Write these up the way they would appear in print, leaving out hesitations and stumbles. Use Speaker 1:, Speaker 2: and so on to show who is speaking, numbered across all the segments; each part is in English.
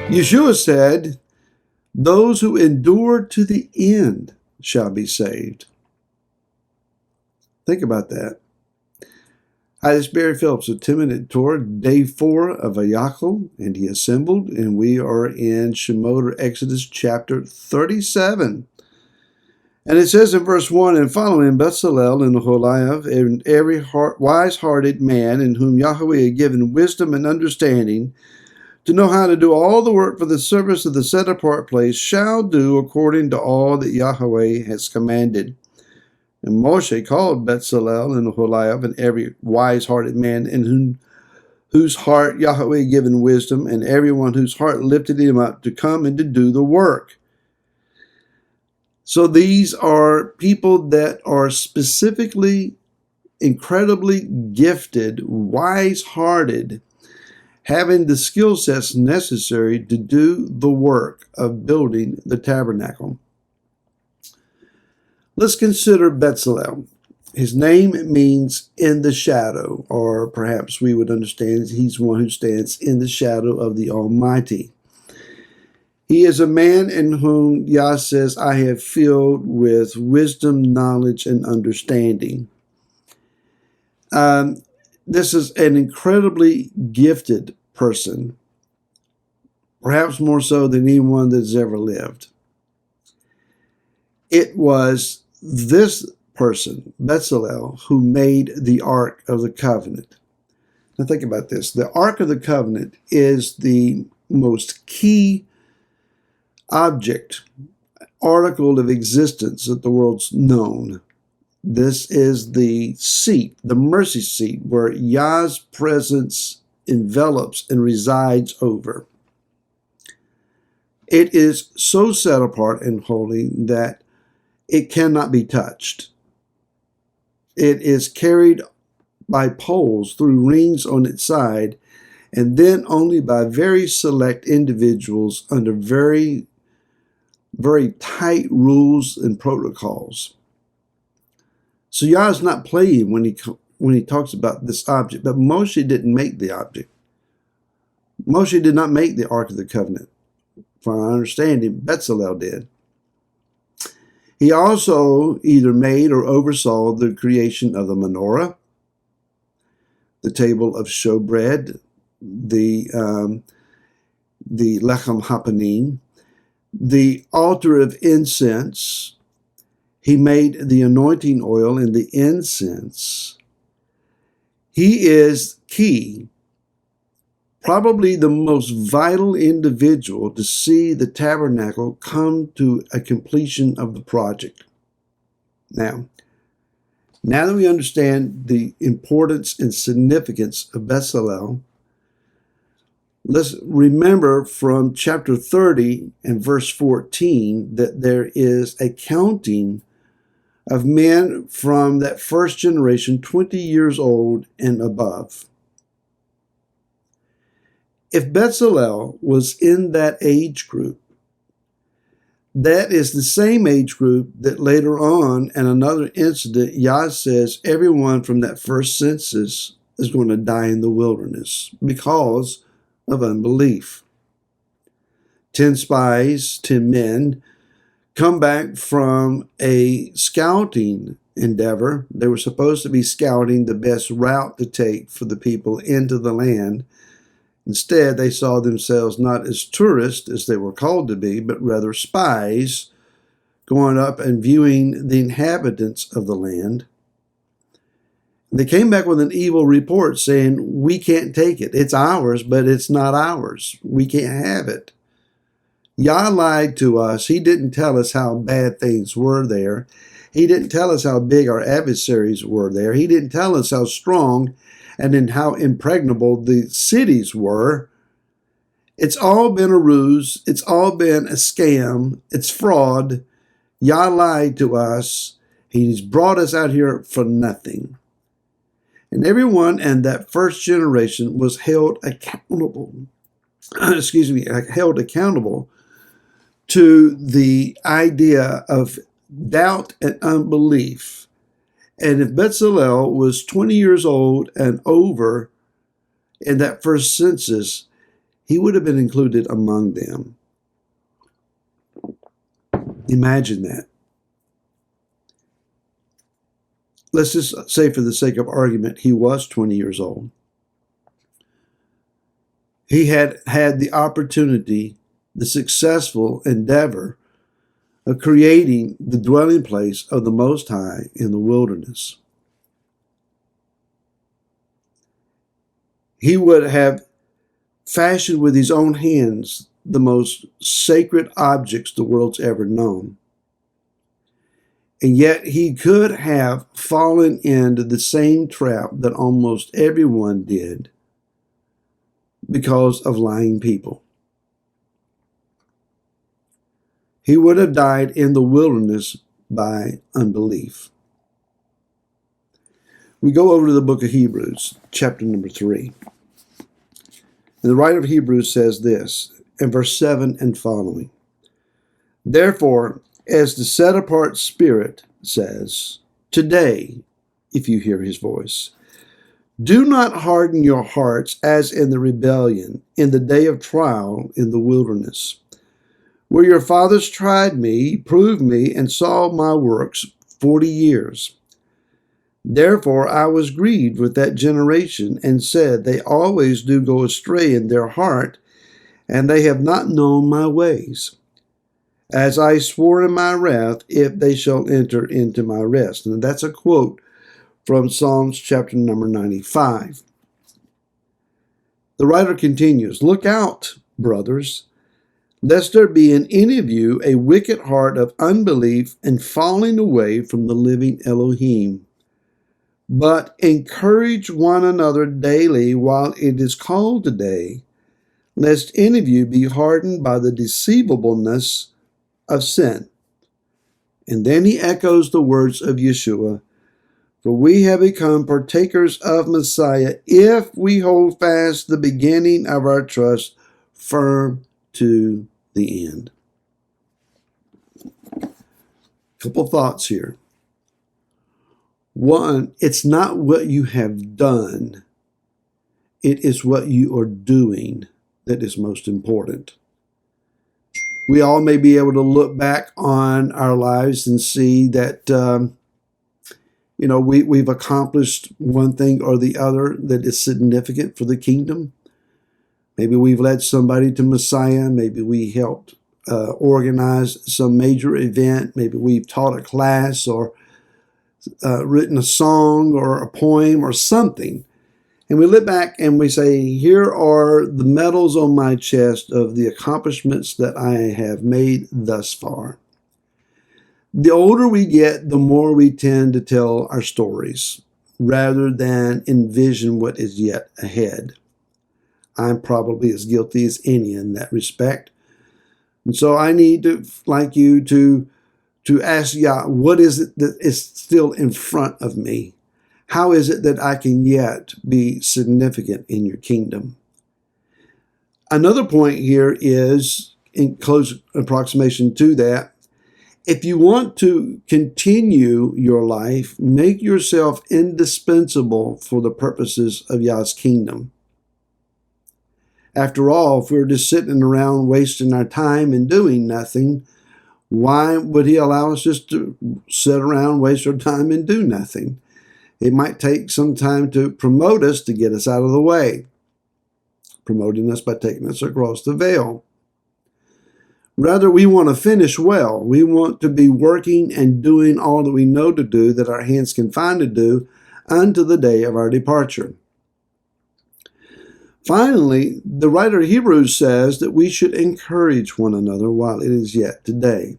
Speaker 1: Yeshua said, those who endure to the end shall be saved. Think about that. Hi, this is Barry Phillips with 10 Minute Torah, day 4 of Vayakhel, and he assembled, and we are in Shemot or Exodus chapter 37. And it says in verse 1, and following Bethel and Aholiab, and every wise-hearted man in whom Yahweh had given wisdom and understanding, to know how to do all the work for the service of the set-apart place, shall do according to all that Yahweh has commanded. And Moshe called Bethel and Aholiab and every wise-hearted man in whose heart Yahweh had given wisdom, and everyone whose heart lifted him up to come and to do the work. So these are people that are specifically incredibly gifted, wise-hearted, having the skill sets necessary to do the work of building the tabernacle. Let's consider Bethel. His name means in the shadow, or perhaps we would understand he's one who stands in the shadow of the Almighty. He is a man in whom Yah says, I have filled with wisdom, knowledge, and understanding. This is an incredibly gifted person, perhaps more so than anyone that's ever lived. It was this person, Bezalel, who made the Ark of the Covenant. Now think about this. The Ark of the Covenant is the most key object, article of existence that the world's known. This is the seat, the mercy seat, where Yah's presence envelops and resides over. It is so set apart and holy that it cannot be touched. It is carried by poles through rings on its side, and then only by very select individuals under very, very tight rules and protocols. So Yah is not playing when he talks about this object, but Moshe didn't make the object. Moshe did not make the Ark of the Covenant. From our understanding, Bezalel did. He also either made or oversaw the creation of the menorah, the table of showbread, the lechem hapanim, the altar of incense. He made the anointing oil and the incense. He is key, probably the most vital individual to see the tabernacle come to a completion of the project. Now that we understand the importance and significance of Bezalel, let's remember from chapter 30 and verse 14 that there is a counting of men from that first generation, 20 years old and above. If Bezalel was in that age group, that is the same age group that later on in another incident, Yah says everyone from that first census is going to die in the wilderness because of unbelief. 10 spies, 10 men, come back from a scouting endeavor. They were supposed to be scouting the best route to take for the people into the land. Instead, they saw themselves not as tourists, as they were called to be, but rather spies going up and viewing the inhabitants of the land. They came back with an evil report saying, we can't take it. It's ours, but it's not ours. We can't have it. Yah lied to us. He didn't tell us how bad things were there. He didn't tell us how big our adversaries were there. He didn't tell us how strong and in how impregnable the cities were. It's all been a ruse. It's all been a scam. It's fraud. Yah lied to us. He's brought us out here for nothing. And everyone in that first generation was held accountable. Held accountable to the idea of doubt and unbelief. And if Bezalel was 20 years old and over in that first census, he would have been included among them. Imagine that. Let's just say, for the sake of argument, he was 20 years old. He had had the opportunity, the successful endeavor of creating the dwelling place of the Most High in the wilderness. He would have fashioned with his own hands the most sacred objects the world's ever known. And yet he could have fallen into the same trap that almost everyone did because of lying people. He would have died in the wilderness by unbelief. We go over to the book of Hebrews, chapter number 3. And the writer of Hebrews says this, in verse 7 and following. Therefore, as the set-apart Spirit says, today, if you hear his voice, do not harden your hearts as in the rebellion, in the day of trial in the wilderness, where your fathers tried me, proved me, and saw my works 40 years. Therefore I was grieved with that generation, and said, they always do go astray in their heart, and they have not known my ways. As I swore in my wrath, if they shall enter into my rest. And that's a quote from Psalms chapter number 95. The writer continues, look out, brothers, lest there be in any of you a wicked heart of unbelief and falling away from the living Elohim. But encourage one another daily while it is called today, lest any of you be hardened by the deceivableness of sin. And then he echoes the words of Yeshua, for we have become partakers of Messiah if we hold fast the beginning of our trust firm to the end. Couple thoughts here. One, it's not what you have done, it is what you are doing that is most important. We all may be able to look back on our lives and see that, we've accomplished one thing or the other that is significant for the kingdom. Maybe we've led somebody to Messiah. Maybe we helped organize some major event. Maybe we've taught a class or written a song or a poem or something. And we look back and we say, here are the medals on my chest of the accomplishments that I have made thus far. The older we get, the more we tend to tell our stories rather than envision what is yet ahead. I'm probably as guilty as any in that respect. And so I need to, like you, to ask Yah, what is it that is still in front of me? How is it that I can yet be significant in your kingdom? Another point here is, in close approximation to that, if you want to continue your life, make yourself indispensable for the purposes of Yah's kingdom. After all, if we're just sitting around wasting our time and doing nothing, why would he allow us just to sit around, waste our time, and do nothing? It might take some time to promote us to get us out of the way, promoting us by taking us across the veil. Rather, we want to finish well. We want to be working and doing all that we know to do, that our hands can find to do, unto the day of our departure. Finally, the writer of Hebrews says that we should encourage one another while it is yet today.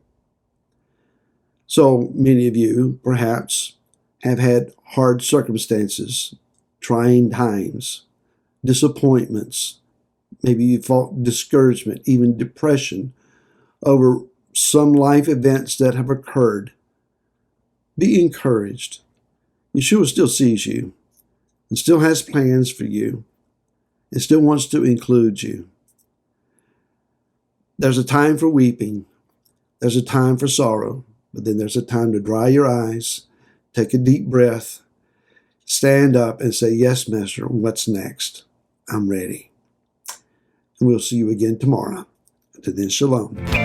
Speaker 1: So many of you, perhaps, have had hard circumstances, trying times, disappointments. Maybe you felt discouragement, even depression, over some life events that have occurred. Be encouraged. Yeshua still sees you and still has plans for you and still wants to include you. There's a time for weeping. There's a time for sorrow. But then there's a time to dry your eyes, take a deep breath, stand up and say, yes, Master, what's next? I'm ready. and we'll see you again tomorrow. Until then, shalom.